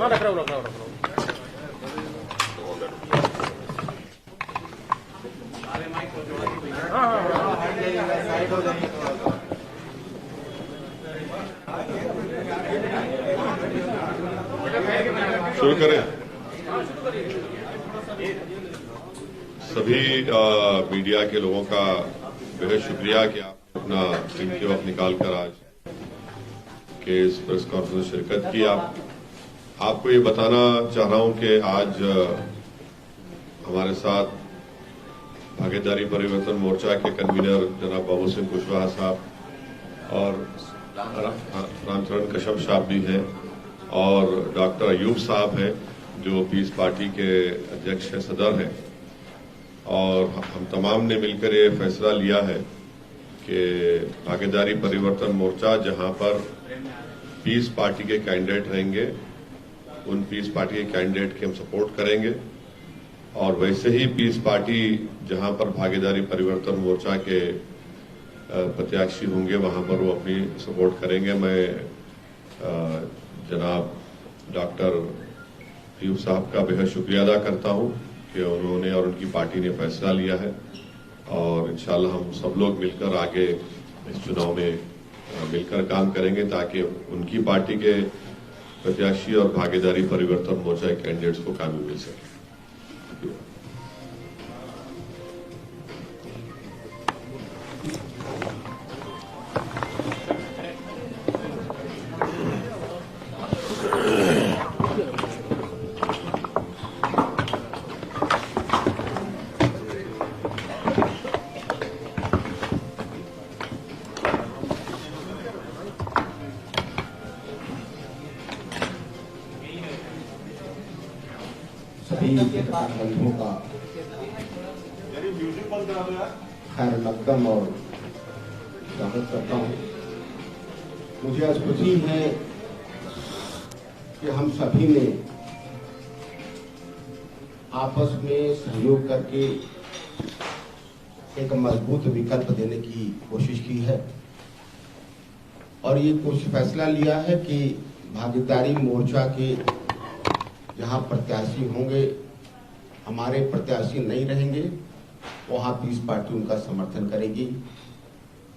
हाँ रख रहा हूँ। शुरू करें। सभी मीडिया के लोगों का बेहद शुक्रिया कि आप अपना कीमती वक्त निकाल कर आज के इस प्रेस कॉन्फ्रेंस में शिरकत की। आपको ये बताना चाह रहा हूं कि आज हमारे साथ भागीदारी परिवर्तन मोर्चा के कन्वीनर जनाब बाबू सिंह कुशवाहा साहब और रामचरण कश्यप साहब भी हैं और डॉक्टर अयूब साहब हैं जो पीस पार्टी के अध्यक्ष हैं, सदर हैं। और हम तमाम ने मिलकर ये फैसला लिया है कि भागीदारी परिवर्तन मोर्चा जहां पर पीस पार्टी के कैंडिडेट रहेंगे उन पीस पार्टी के कैंडिडेट की हम सपोर्ट करेंगे और वैसे ही पीस पार्टी जहां पर भागीदारी परिवर्तन मोर्चा के प्रत्याशी होंगे वहां पर वो अपनी सपोर्ट करेंगे। मैं जनाब डॉक्टर अयूब साहब का बेहद शुक्रिया अदा करता हूं कि उन्होंने और उनकी पार्टी ने फैसला लिया है और इंशाल्लाह हम सब लोग मिलकर आगे इस चुनाव में मिलकर काम करेंगे ताकि उनकी पार्टी के प्रत्याशी और भागीदारी परिवर्तन मोर्चा के कैंडिडेट्स को कामयाबी मिल सके। सभी बंधुओं का खैर मकदम और स्वागत करता हूँ। मुझे आज खुशी है कि हम सभी ने आपस में सहयोग करके एक मजबूत विकल्प देने की कोशिश की है और ये कुछ फैसला लिया है कि भागीदारी मोर्चा के जहां प्रत्याशी होंगे, हमारे प्रत्याशी नहीं रहेंगे, वहां पीस पार्टी उनका समर्थन करेगी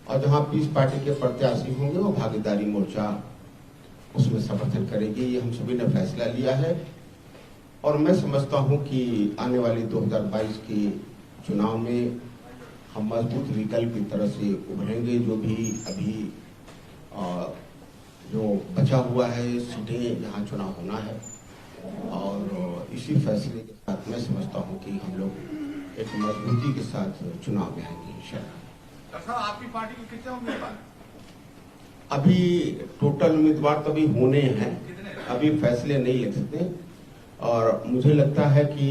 और जहां पीस पार्टी के प्रत्याशी होंगे वो भागीदारी मोर्चा उसमें समर्थन करेगी। ये हम सभी ने फैसला लिया है और मैं समझता हूं कि आने वाले 2022 के चुनाव में हम मजबूत विकल्प की तरह से उभरेंगे। जो भी अभी जो बचा हुआ है सीटें जहां चुनाव होना है और इसी फैसले के साथ मैं समझता हूं कि हम लोग एक मजबूती के साथ चुनाव में आएंगे इंशाल्लाह। आपकी पार्टी के कितने उम्मीदवार? अभी टोटल उम्मीदवार तो अभी होने हैं, अभी फैसले नहीं ले सकते और मुझे लगता है कि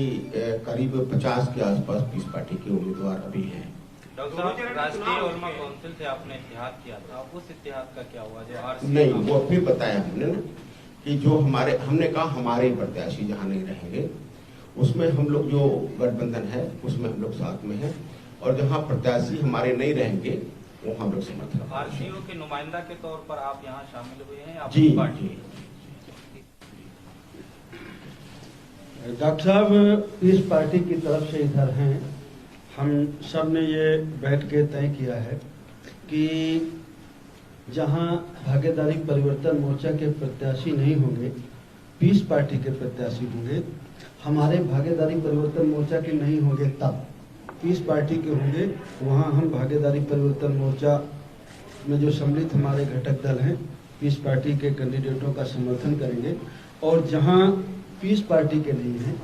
करीब 50 के आसपास पीस पार्टी के उम्मीदवार अभी हैं। डॉक्टर साहब, राष्ट्रीय ओरमा काउंसिल से आपने इत्तेहाद किया था, उस इत्तेहाद का क्या हुआ? जो नहीं, वो भी बताया हमने ना कि जो हमने कहा हमारे प्रत्याशी जहां नहीं रहेंगे उसमें हम लोग जो गठबंधन है उसमें हम लोग साथ में हैं और जहां प्रत्याशी हमारे नहीं रहेंगे वो हम लोग समर्थन। आरसीओ के नुमाइंदा के तौर पर आप यहाँ शामिल हुए हैं जी पार्टी? डॉक्टर साहब, इस पार्टी की तरफ से इधर हैं, हम सब ने ये बैठ के तय किया है कि जहां भागीदारी परिवर्तन मोर्चा के प्रत्याशी नहीं होंगे, पीस पार्टी के प्रत्याशी होंगे। हमारे भागीदारी परिवर्तन मोर्चा के नहीं होंगे तब पीस पार्टी के होंगे। वहां हम भागीदारी परिवर्तन मोर्चा में जो सम्मिलित हमारे घटक दल हैं पीस पार्टी के कैंडिडेटों का समर्थन करेंगे और जहां पीस पार्टी के नहीं हैं,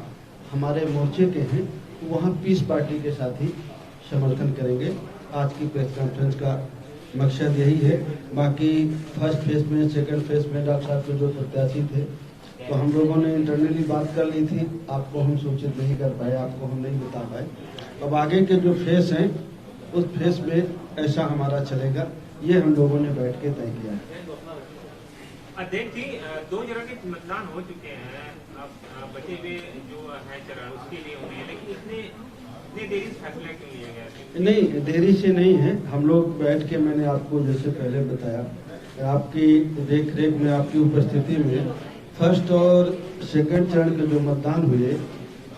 हमारे मोर्चे के हैं, वहां पीस पार्टी के साथ ही समर्थन करेंगे। आज की प्रेस कॉन्फ्रेंस का मकसद यही है। बाकी फर्स्ट फेज में, सेकंड फेज में डॉक्टर साहब के जो प्रत्याशी थे तो हम लोगों ने इंटरनली बात कर ली थी, आपको हम सूचित नहीं कर पाए, आपको हम नहीं बता पाए। अब आगे के जो फेज हैं उस फेज में ऐसा हमारा चलेगा, ये हम लोगों ने बैठ के तय किया है। अध्यक्ष जी, 2 चरण के मतदान हो चुके हैं, अब बचे हुए जो है चरण उसके लिए होने हैं, लेकिन इतनी देरी से फैसला क्यों लिया गया? नहीं, देरी से नहीं है। हम लोग बैठ के, मैंने आपको जैसे पहले बताया, आपकी देख रेख में, आपकी उपस्थिति में फर्स्ट और सेकंड चरण के जो मतदान हुए,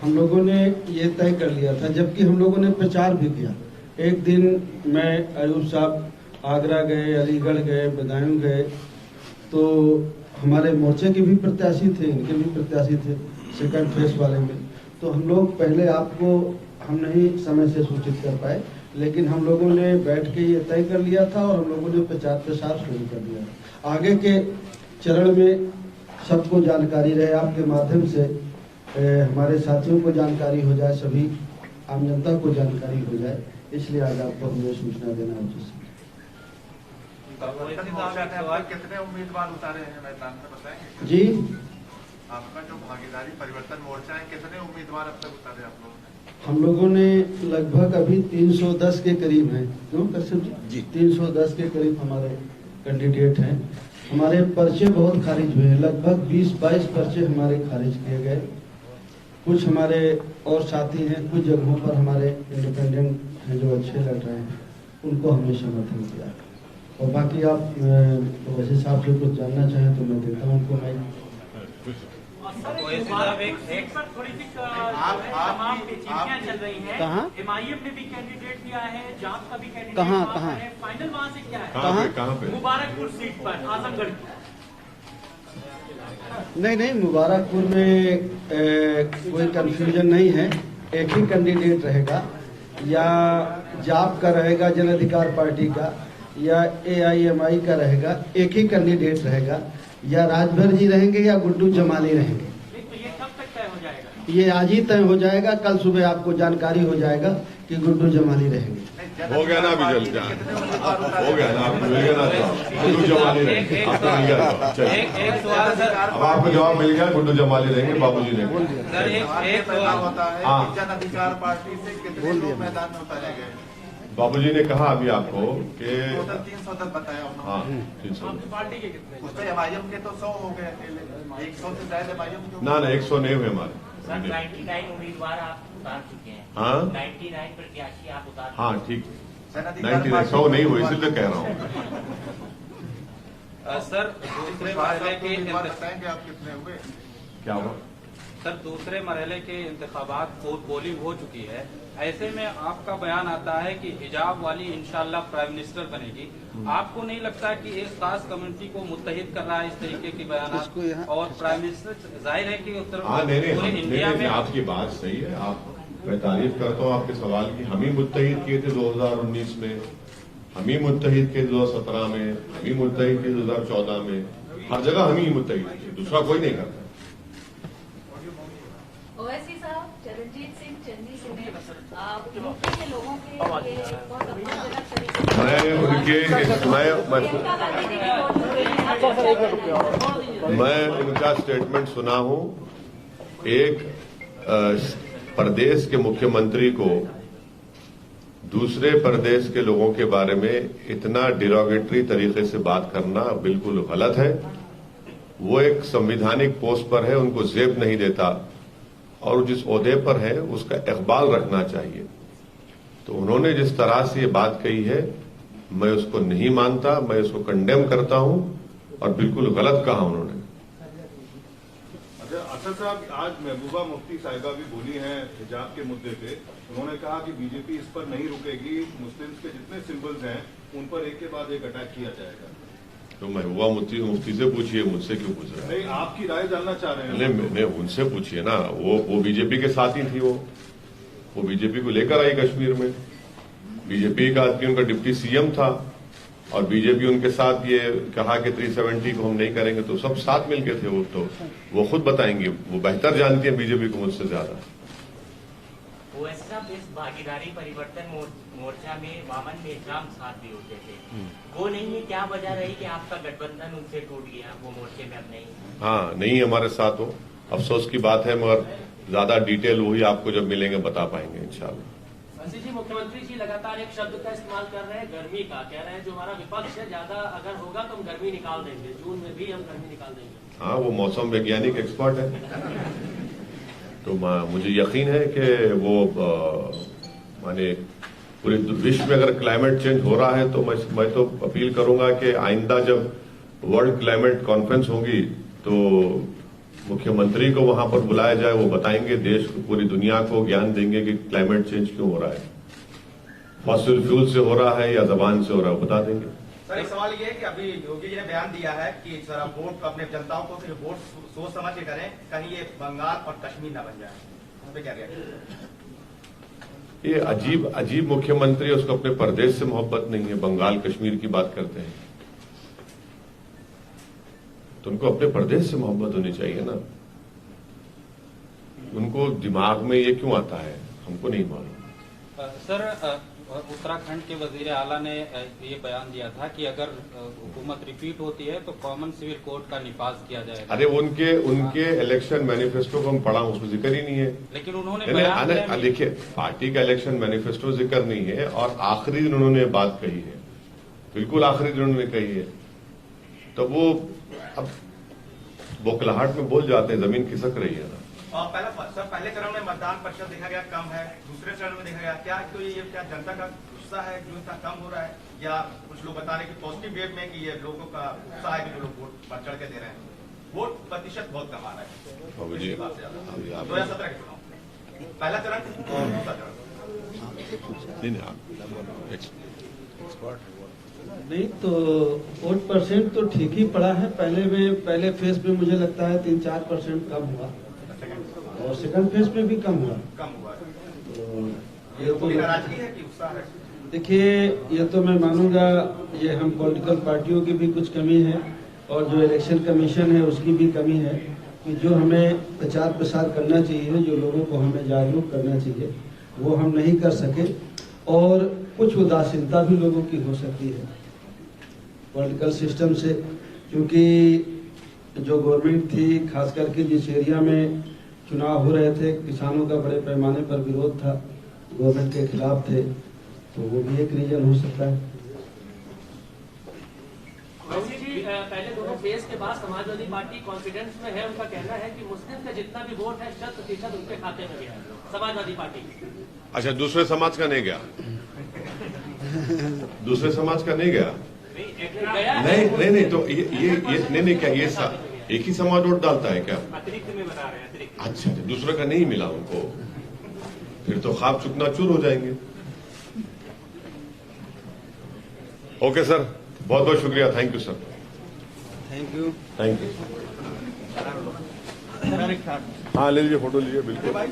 हम लोगों ने ये तय कर लिया था, जबकि हम लोगों ने प्रचार भी किया। एक दिन मैं अयूब साहब आगरा गए, अलीगढ़ गए, बदायूं गए, तो हमारे मोर्चे के भी प्रत्याशी थे, इनके भी प्रत्याशी थे सेकंड फेज वाले में। तो हम लोग पहले आपको हम नहीं समय से सूचित कर पाए, लेकिन हम लोगों ने बैठ के ये तय कर लिया था और हम लोगों ने प्रचार प्रसार शुरू कर दिया। आगे के चरण में सबको जानकारी रहे, आपके माध्यम से हमारे साथियों को जानकारी हो जाए, सभी आम जनता को जानकारी हो जाए, इसलिए आज आपको हमें सूचना देना उचित। कितने उम्मीदवार उतारे हैं मैदान में बताएंगे? जी, आपका जो भागीदारी परिवर्तन मोर्चा है, कितने उम्मीदवार अब तक उतारे आप लोगों ने? हम लोगों ने लगभग अभी 310 के करीब हैं। क्यों कश्यप जी? 310 के करीब हमारे कैंडिडेट हैं। हमारे पर्चे बहुत खारिज हुए हैं, लगभग 20-22 पर्चे हमारे खारिज किए गए। कुछ हमारे और साथी हैं, कुछ जगहों पर हमारे इंडिपेंडेंट हैं जो अच्छे लड़ रहे हैं, उनको हमने समर्थन किया। और बाकी आप वैसे साहब से कुछ जानना चाहें तो मैं देता हूँ उनको। मैं तमाम पेचीदगियां चल रही हैं। कहाँ? एमआईएम ने भी कैंडिडेट दिया है, जाप का भी कैंडिडेट कहाँ? है। फाइनल वहाँ से क्या है? कहाँ पे? मुबारकपुर सीट पर आजमगढ़ की। नहीं, मुबारकपुर में कोई कंफ्यूजन नहीं है। एक ही कैंडिडेट रहेगा, या जाप का रहेगा जन अधिकार पार्टी का, या एआईएमआई का रहेगा। एक ही कैंडिडेट रहेगा, या राजभर जी रहेंगे या गुड्डू जमाली रहेंगे। तो ये कब तक तय हो जाएगा? ये आज ही तय हो जाएगा। कल सुबह आपको जानकारी हो जाएगा कि गुड्डू जमाली रहेंगे। हो गया ना अभी जल्द हो गया ना, आपको मिल गया ना, गुड्डू जमाली रहेंगे। आपको मिल गया, चलिए एक सवाल सर, अब आपको जवाब मिल गया, गुड्डू जमाली रहेंगे, बाबूजी ने। सर एक पैदा होता है हाँ। कि जन अधिकार पार्टी से कितने लोग मैदान में उतारे गए? बाबूजी ने कहा अभी आपको कि टोटल 300 तक बताया उन्होंने। हाँ 300। आपकी पार्टी के कितने? उसमें एमआईएम के तो 100 हो गए अकेले, 100 से ज्यादा एमआईएम के। ना 100 नहीं हुए हमारे। सर 99 उम्मीदवार आप उतार चुके हैं। हाँ 99 प्रत्याशी आप उतार हाँ ठीक, जन अधिकार 99 100 नहीं हुए, इसलिए कह रहा हूँ। सर दूसरे मरहले के बताएंगे आप कितने हुए? क्या हुआ? सर दूसरे मरहले के इंतखाबात पोलिंग हो चुकी है, ऐसे में आपका बयान आता है कि हिजाब वाली इंशाल्लाह प्राइम मिनिस्टर बनेगी। आपको नहीं लगता कि एक खास कम्युनिटी को मुत्तहिद कर रहा है इस तरीके की बयान? और प्राइम मिनिस्टर जाहिर है कि उत्तर पूरे इंडिया में आपकी बात सही है। आप मैं तारीफ करता हूँ आपके सवाल की। हम ही मुत्तहिद किए थे 2019 में, हम ही मुत्तहिद किए 2017 में, हम ही मुत्तहिद किए 2014 में। हर जगह हम ही मुत्तहिद किए, दूसरा कोई नहीं करता। ओवैसी साहब, चरणजीत सिंह चन्नी से यूपी के लोगों के लिए बहुत अपमानजनक तरीके से मैं इनका स्टेटमेंट सुना हूं। एक प्रदेश के मुख्यमंत्री को दूसरे प्रदेश के लोगों के बारे में इतना डिरोगेटरी तरीके से बात करना बिल्कुल गलत है। वो एक संवैधानिक पोस्ट पर है, उनको जेब नहीं देता, और जिस ओहदे पर है उसका इकबाल रखना चाहिए। तो उन्होंने जिस तरह से ये बात कही है, मैं उसको नहीं मानता, मैं उसको कंडेम करता हूं, और बिल्कुल गलत कहा उन्होंने। असद साहब, आज महबूबा मुफ्ती साहिबा भी बोली हैं हिजाब के मुद्दे पे। उन्होंने कहा कि बीजेपी इस पर नहीं रुकेगी, मुस्लिम्स के जितने सिंबल्स हैं उन पर एक के बाद एक अटैक किया जाएगा। तो महबूबा मुफ्ती से पूछिए, मुझसे क्यों पूछ रहे हैं? नहीं, आपकी राय जानना चाह रहे हैं। नहीं, उनसे पूछिए ना। वो बीजेपी के साथ ही थी। वो बीजेपी को लेकर आई कश्मीर में। बीजेपी का आदमी उनका डिप्टी सीएम था, और बीजेपी उनके साथ ये कहा कि 370 को हम नहीं करेंगे, तो सब साथ मिलके थे। वो खुद बताएंगे, वो बेहतर जानती है बीजेपी को मुझसे ज्यादा। ओवैसी साहब, इस भागीदारी परिवर्तन मोर्चा में वामन मेहराम साथ भी होते थे, वो नहीं है, क्या वजह रही कि आपका गठबंधन उनसे टूट गया, वो मोर्चे में अब नहीं? हाँ, नहीं हमारे साथ हो, अफसोस की बात है, मगर ज्यादा डिटेल वही आपको जब मिलेंगे बता पाएंगे इंशाल्लाह। जी, मुख्यमंत्री जी लगातार एक शब्द का इस्तेमाल कर रहे हैं, गर्मी का। कह रहे हैं जो हमारा विपक्ष है, ज्यादा अगर होगा तो हम गर्मी निकाल देंगे, जून में भी हम गर्मी निकाल देंगे। हाँ, वो मौसम वैज्ञानिक एक्सपर्ट है, तो मुझे यकीन है कि वो माने पूरे विश्व में अगर क्लाइमेट चेंज हो रहा है, तो मैं तो अपील करूंगा कि आइंदा जब वर्ल्ड क्लाइमेट कॉन्फ्रेंस होगी, तो मुख्यमंत्री को वहां पर बुलाया जाए, वो बताएंगे, देश को, पूरी दुनिया को ज्ञान देंगे कि क्लाइमेट चेंज क्यों हो रहा है, फॉसिल फ्यूल से हो रहा है या जबान से हो रहा है, वो बता देंगे। सर एक सवाल ये है कि अभी योगी जी ने बयान दिया है कि सर आप वोट अपने जनताओं को सिर्फ वोट सोच समझ के करें, कहीं ये बंगाल और कश्मीर न बन जाए, उस पर क्या रिएक्शन? ये अजीब मुख्यमंत्री है, उसको अपने प्रदेश से मोहब्बत नहीं है, बंगाल कश्मीर की बात करते हैं। तो उनको अपने प्रदेश से मोहब्बत होनी चाहिए ना, उनको दिमाग में ये क्यों आता है, हमको नहीं मालूम। सर उत्तराखंड के वजीर आला ने ये बयान दिया था कि अगर हुकूमत रिपीट होती है तो कॉमन सिविल कोड का निफाज किया जाएगा। अरे उनके इलेक्शन मैनिफेस्टो को हम पढ़ा, उसमें जिक्र ही नहीं है। लेकिन उन्होंने देखिए, पार्टी का इलेक्शन मैनिफेस्टो जिक्र नहीं है, और आखिरी दिन उन्होंने बात कही है, बिल्कुल आखिरी दिन उन्होंने कही है। तो वो अब बोखलाहट में बोल जाते हैं, जमीन खिसक रही है ना। और पहले चरण में मतदान प्रतिशत देखा गया कम है, दूसरे चरण में देखा गया क्या तो ये क्या जनता का गुस्सा है जो इतना कम हो रहा है, या कुछ लोग बता रहे हैं कि पॉजिटिव वेव में कि ये लोगों का उत्साह है कि जो लोग वोट बढ़ चढ़ के दे रहे हैं, वोट प्रतिशत बहुत कम आ रहा है 2017 के चुनाव, पहला चरण और दूसरा चरण? नहीं तो वोट परसेंट तो ठीक ही पड़ा है, पहले फेज में मुझे लगता है 3-4% कम हुआ, और सेकंड फेज में भी कम हुआ। तो ये तो नाराजगी है कि उत्साह है? देखिए, ये तो मैं मानूंगा ये हम पॉलिटिकल पार्टियों की भी कुछ कमी है, और जो इलेक्शन कमीशन है उसकी भी कमी है, कि जो हमें प्रचार प्रसार करना चाहिए, जो लोगों को हमें जागरूक करना चाहिए, वो हम नहीं कर सके, और कुछ उदासीनता भी लोगों की हो सकती है पॉलिटिकल सिस्टम से, क्योंकि जो गवर्नमेंट थी, खास करके जिस एरिया में चुनाव हो रहे थे, किसानों का बड़े पैमाने पर विरोध था, गवर्नमेंट के खिलाफ थे, तो वो भी एक रीजन हो सकता है। वैसे जी पहले दोनों फेज के बाद समाजवादी पार्टी कॉन्फिडेंस में है, उनका कहना है कि मुस्लिम का जितना भी वोट है 100% उनके खाते में गया, समाजवादी पार्टी। अच्छा, दूसरे समाज का नहीं गया? दूसरे समाज का नहीं गया? नहीं, तो ये नहीं क्या ये एक ही समाज वोट डालता है क्या? अतिरिक्त में बता रहे हैं, अतिरिक्त। अच्छा, दूसरे का नहीं मिला उनको, फिर तो ख्वाब चूर हो जाएंगे। ओके सर, बहुत बहुत शुक्रिया, thank you sir. Thank you. हाँ, ले लीजिए, फोटो लीजिए, बिल्कुल। भाई